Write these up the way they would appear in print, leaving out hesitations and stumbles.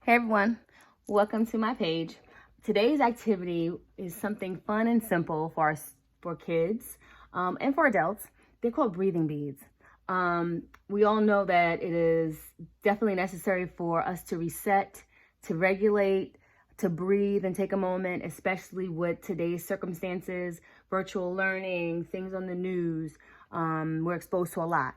Hey everyone, welcome to my page. Today's activity is something fun and simple for kids and for adults. They're called breathing beads. We all know that it is definitely necessary for us to reset, to regulate, to breathe and take a moment, especially with today's circumstances, virtual learning, things on the news. We're exposed to a lot.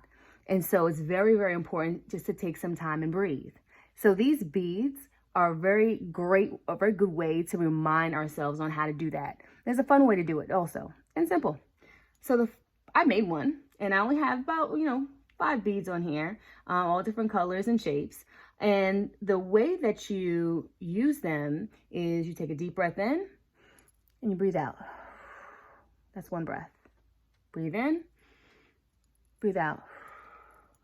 And so it's very, very important just to take some time and breathe. So these beads are a very good way to remind ourselves on how to do that. There's a fun way to do it also, and simple. So I made one, and I only have about 5 beads on here, all different colors and shapes. And the way that you use them is you take a deep breath in and you breathe out. That's one breath. Breathe in, breathe out.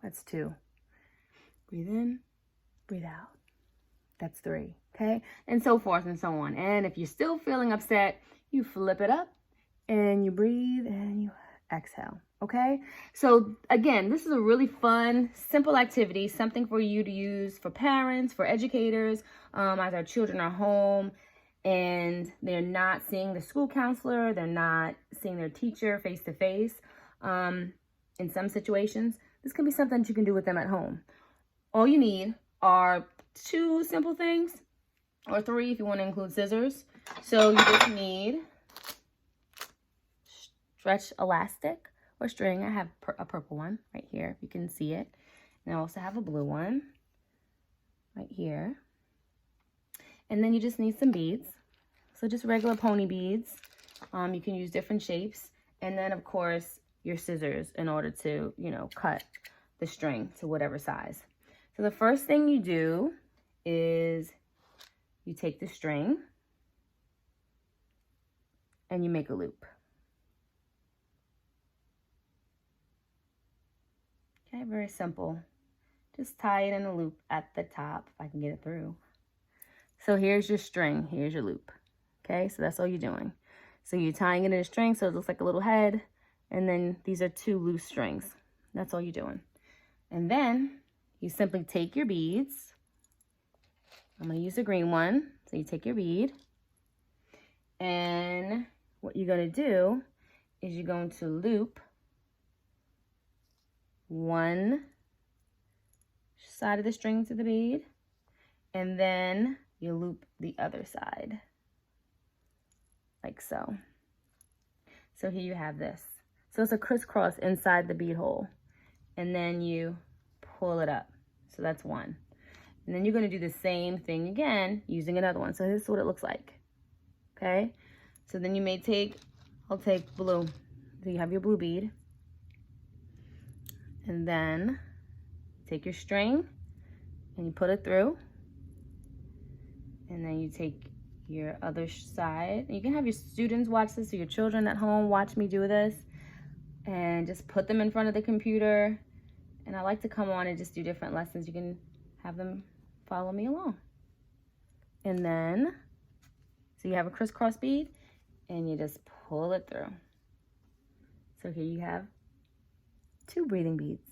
That's 2. Breathe in, breathe out. That's 3, okay? And so forth and so on. And if you're still feeling upset, you flip it up and you breathe and you exhale, okay? So again, this is a really fun, simple activity, something for you to use for parents, for educators, as our children are home and they're not seeing the school counselor, they're not seeing their teacher face to face. In some situations, this can be something that you can do with them at home. All you need are 2 simple things, or 3 if you want to include scissors. So you just need stretch elastic or string. I have a purple one right here, if you can see it. And I also have a blue one right here. And then you just need some beads. So just regular pony beads. You can use different shapes. And then, of course, your scissors in order to, cut the string to whatever size. So the first thing you do is you take the string and you make a loop. Okay, very simple. Just tie it in a loop at the top, if I can get it through. So here's your string, here's your loop. Okay, so that's all you're doing. So you're tying it in a string so it looks like a little head, and then these are 2 loose strings. That's all you're doing. And then you simply take your beads. I'm going to use a green one. So you take your bead, and what you're going to do is you're going to loop one side of the string to the bead, and then you loop the other side, like so. So here you have this. So it's a crisscross inside the bead hole, and then you pull it up. So that's 1. And then you're going to do the same thing again using another one. So this is what it looks like. Okay? So then you may I'll take blue. So you have your blue bead. And then take your string and you put it through. And then you take your other side. You can have your students watch this, or your children at home watch me do this. And just put them in front of the computer. And I like to come on and just do different lessons. You can have them follow me along. And then, so you have a crisscross bead and you just pull it through. So here you have 2 breathing beads.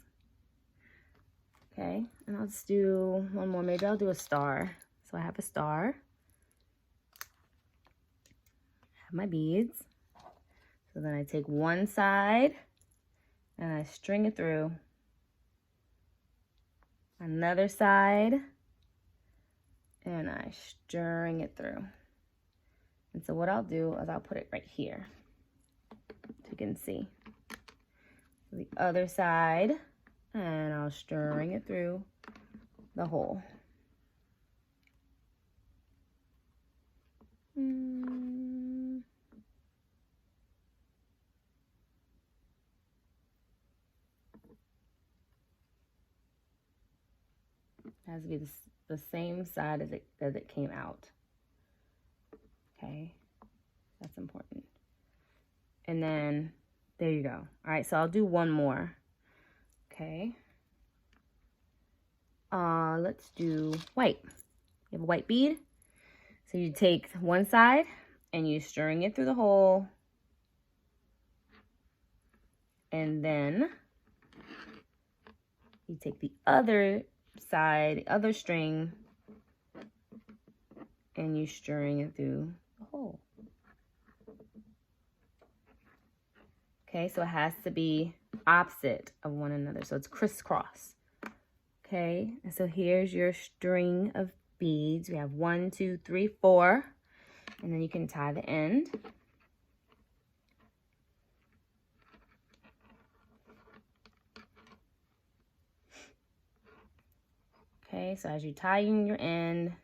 Okay, and I'll just do one more. Maybe I'll do a star. So I have a star. I have my beads. So then I take one side and I string it through. Another side, and I string it through. And so what I'll do is I'll put it right here, so you can see. So the other side, and I'll string it through the hole. It has to be the same side as it came out. Okay, that's important. And then there you go. All right, so I'll do one more. Okay. Let's do white. You have a white bead. So you take one side and you string it through the hole. And then you take the other side, other string, and you string it through the hole. Okay, so it has to be opposite of one another, so it's crisscross. Okay, and so here's your string of beads. We have 1, 2, 3, 4, and then you can tie the end. Okay, so as you tie in your end,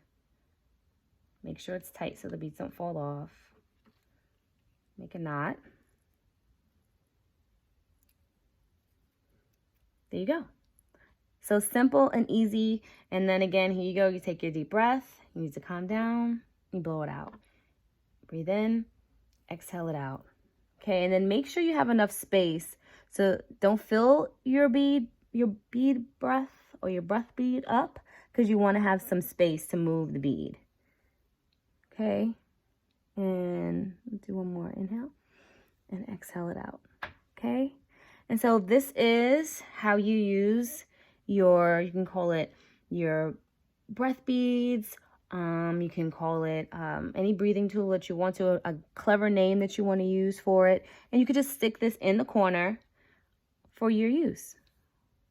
make sure it's tight so the beads don't fall off. Make a knot. There you go. So simple and easy. And then again, here you go. You take your deep breath. You need to calm down. You blow it out. Breathe in, exhale it out. Okay, and then make sure you have enough space. So don't fill your bead breath or your breath bead up, because you want to have some space to move the bead. Okay, and do one more. Inhale and exhale it out. Okay, and so this is how you use your, you can call it your breath beads. You can call it any breathing tool that you want to, a clever name that you want to use for it. And you could just stick this in the corner for your use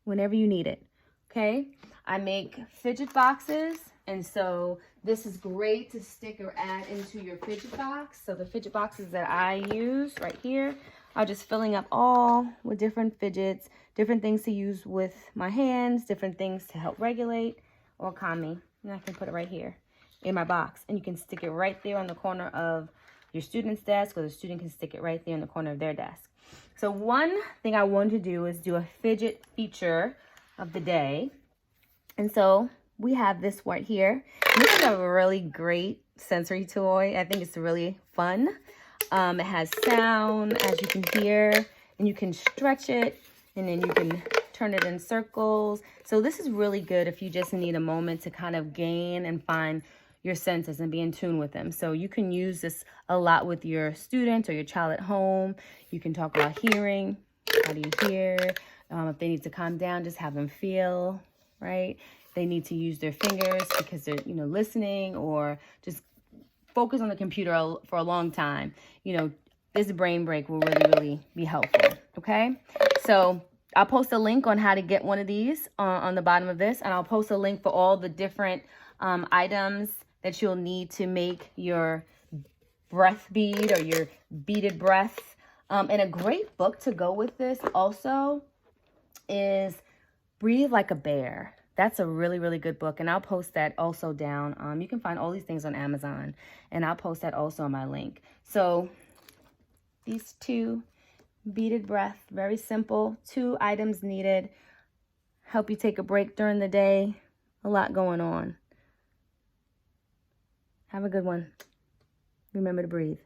whenever you need it. Okay, I make fidget boxes, and so this is great to stick or add into your fidget box. So the fidget boxes that I use right here are just filling up all with different fidgets, different things to use with my hands, different things to help regulate or calm me. And I can put it right here in my box, and you can stick it right there on the corner of your student's desk, or the student can stick it right there in the corner of their desk. So one thing I wanted to do is do a fidget feature of the day. And so we have this right here. This is a really great sensory toy. I think it's really fun. It has sound, as you can hear, and you can stretch it, and then you can turn it in circles. So this is really good if you just need a moment to kind of gain and find your senses and be in tune with them. So you can use this a lot with your students or your child at home. You can talk about hearing. How do you hear? If they need to calm down, just have them feel, right? They need to use their fingers because they're, listening, or just focus on the computer for a long time. This brain break will really, really be helpful, okay? So I'll post a link on how to get one of these on the bottom of this, and I'll post a link for all the different items that you'll need to make your breath bead or your beaded breath. And a great book to go with this also is Breathe Like a Bear. That's a really, really good book, and I'll post that also down. You can find all these things on Amazon, and I'll post that also on my link. So these 2 beaded breath, very simple, 2 items needed. Help you take a break during the day. A lot going on. Have a good one. Remember to breathe.